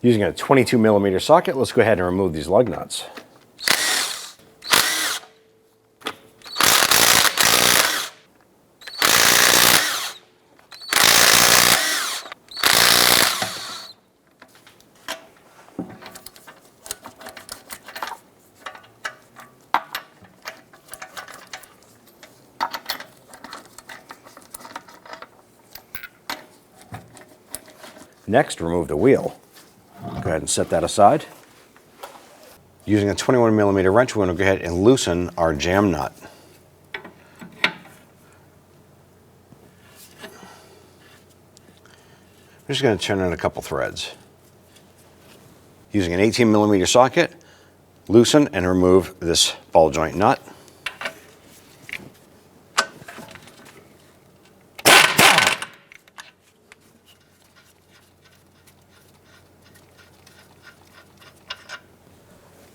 Using a 22mm socket, let's go ahead and remove these lug nuts. Next, remove the wheel. Go ahead and set that aside. Using a 21mm wrench, we're going to go ahead and loosen our jam nut. I'm just going to turn in a couple threads. Using an 18mm socket, loosen and remove this ball joint nut.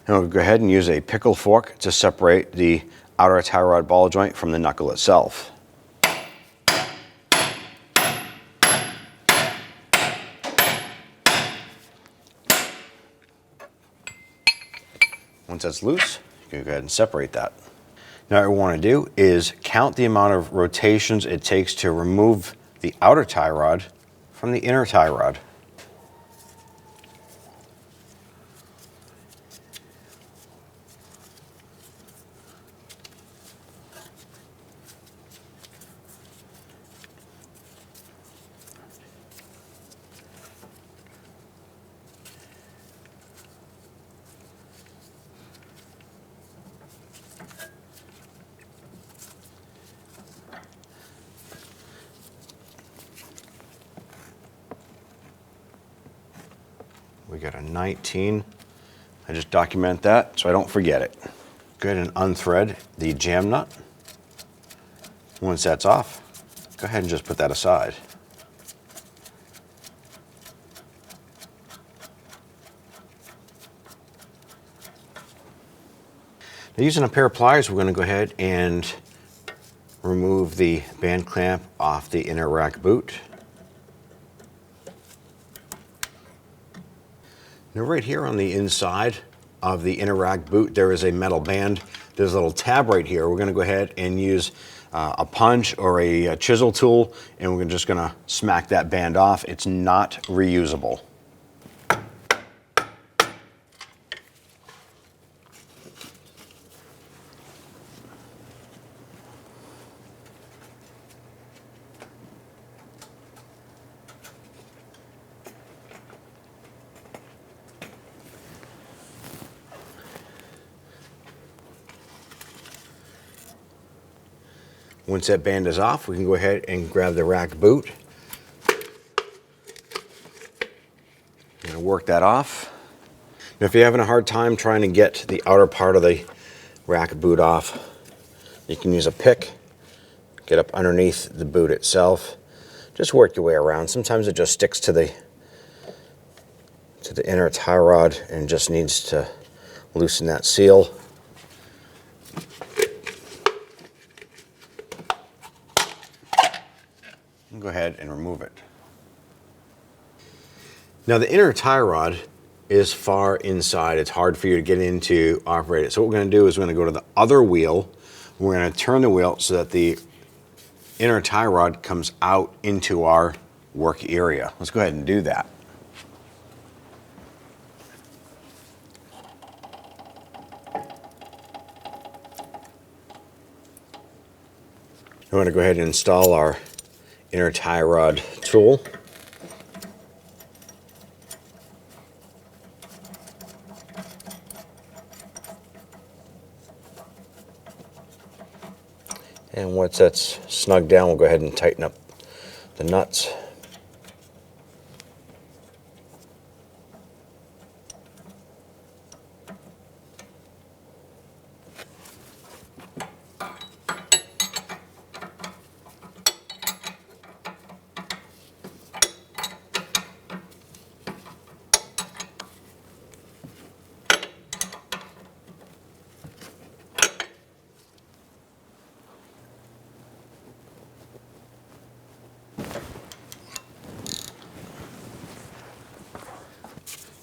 And we'll go ahead and use a pickle fork to separate the outer tie rod ball joint from the knuckle itself. Once that's loose, you can go ahead and separate that. Now what we want to do is count the amount of rotations it takes to remove the outer tie rod from the inner tie rod. We got a 19. I just document that so I don't forget it. Go ahead and unthread the jam nut. Once that's off, go ahead and just put that aside. Now, using a pair of pliers, we're going to go ahead and remove the band clamp off the inner rack boot. Now right here on the inside of the inner rack boot, there is a metal band. There's a little tab right here. We're going to go ahead and use a punch or a chisel tool, and we're just going to smack that band off. It's not reusable. Once that band is off, we can go ahead and grab the rack boot. I'm going to work that off. Now, if you're having a hard time trying to get the outer part of the rack boot off, you can use a pick, get up underneath the boot itself. Just work your way around. Sometimes it just sticks to the inner tie rod and just needs to loosen that seal. Go ahead and remove it. Now the inner tie rod is far inside. It's hard for you to get in to operate it. So what we're going to do is we're going to go to the other wheel. We're going to turn the wheel so that the inner tie rod comes out into our work area. Let's go ahead and do that. We're going to go ahead and install our inner tie rod tool. And once that's snug down, we'll go ahead and tighten up the nuts.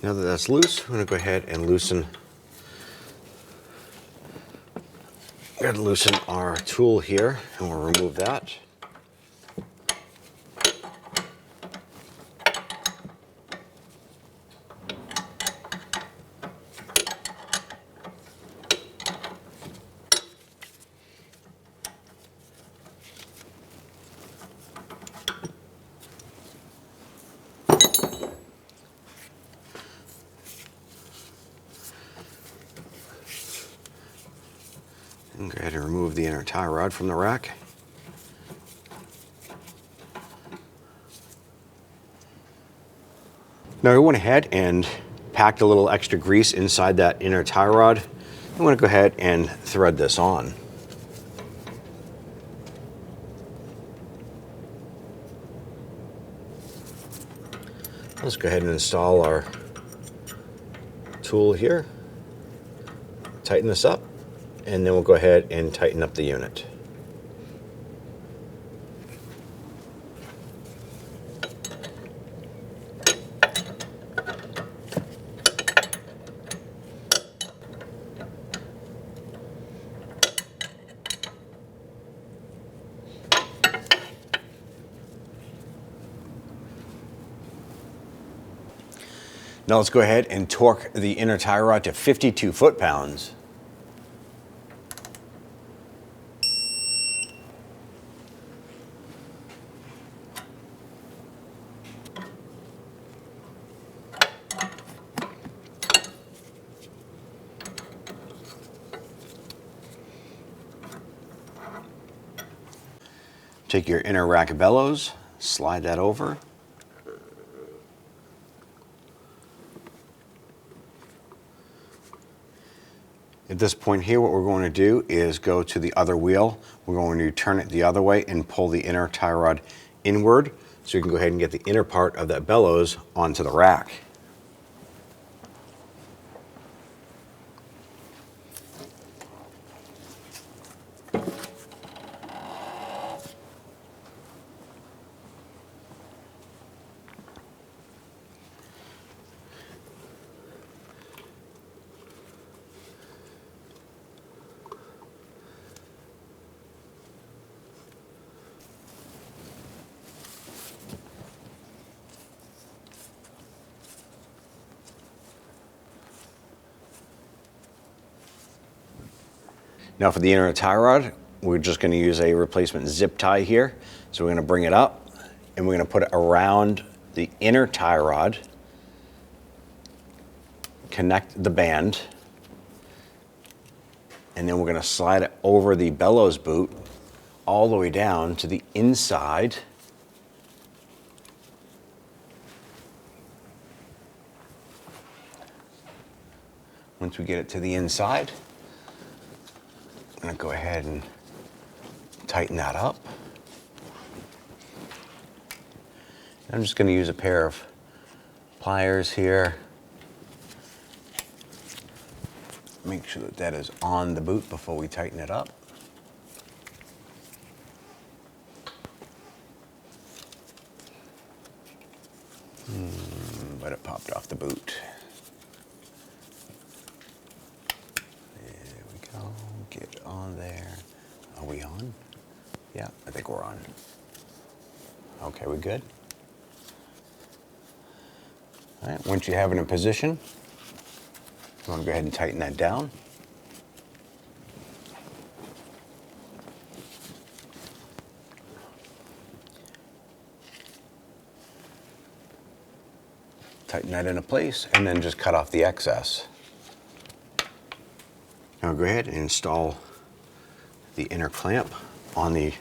Now that that's loose, I'm going to go ahead and loosen. I'm going to loosen our tool here, and we'll remove that. And go ahead and remove the inner tie rod from the rack. Now we went ahead and packed a little extra grease inside that inner tie rod. I'm going to go ahead and thread this on. Let's go ahead and install our tool here. Tighten this up, and then we'll go ahead and tighten up the unit. Now let's go ahead and torque the inner tie rod to 52 foot-pounds. Take your inner rack of bellows, slide that over. At this point here, what we're going to do is go to the other wheel. We're going to turn it the other way and pull the inner tie rod inward so you can go ahead and get the inner part of that bellows onto the rack. Now for the inner tie rod, we're just going to use a replacement zip tie here. So we're going to bring it up and we're going to put it around the inner tie rod, connect the band, and then we're going to slide it over the bellows boot all the way down to the inside. Once we get it to the inside, I'm going to go ahead and tighten that up. I'm just going to use a pair of pliers here. Make sure that that is on the boot before we tighten it up. But it popped off the boot. There we go. Get on there. Are we on? Yeah, I think we're on. Okay, we good? All right, once you have it in position, you want to go ahead and tighten that down. Tighten that into place and then just cut off the excess. Now go ahead and install the inner clamp on the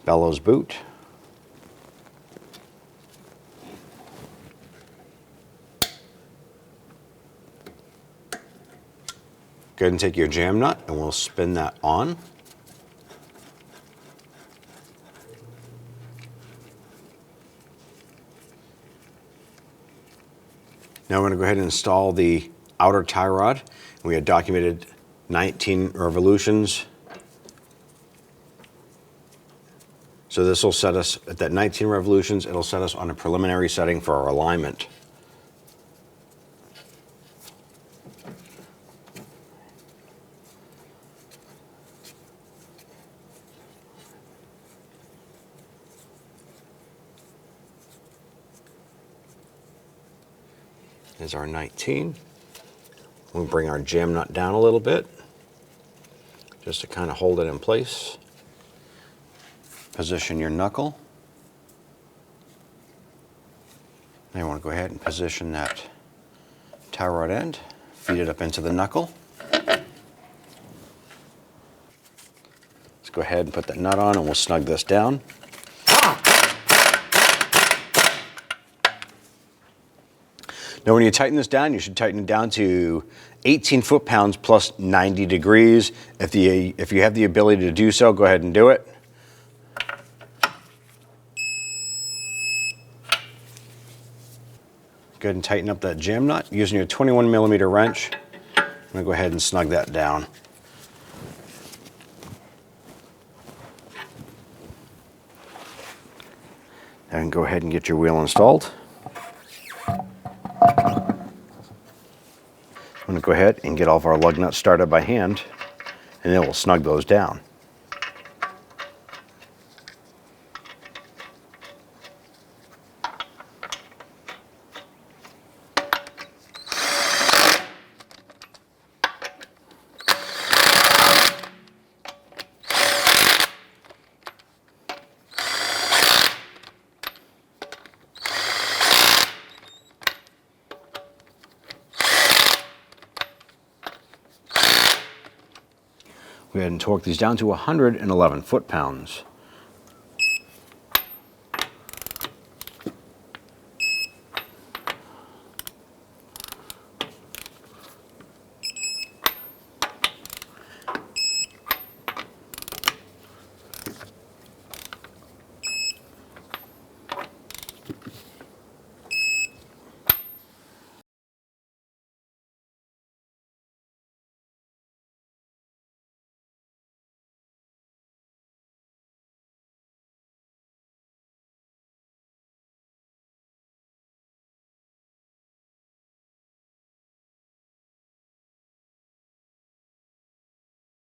bellows boot. Go ahead and take your jam nut and we'll spin that on. Now we're going to go ahead and install the outer tie rod. We had documented 19 revolutions. So this will set us at that 19 revolutions. It'll set us on a preliminary setting for our alignment. is our 19. We'll bring our jam nut down a little bit, just to kind of hold it in place. Position your knuckle. Now you want to go ahead and position that tie rod end, feed it up into the knuckle. Let's go ahead and put that nut on and we'll snug this down. Now when you tighten this down, you should tighten it down to 18 foot-pounds plus 90 degrees. If you have the ability to do so, go ahead and do it. Go ahead and tighten up that jam nut using your 21mm wrench. I'm going to go ahead and snug that down. And go ahead and get your wheel installed. I'm going to go ahead and get all of our lug nuts started by hand, and then we'll snug those down. Go ahead and torque these down to 111 foot-pounds.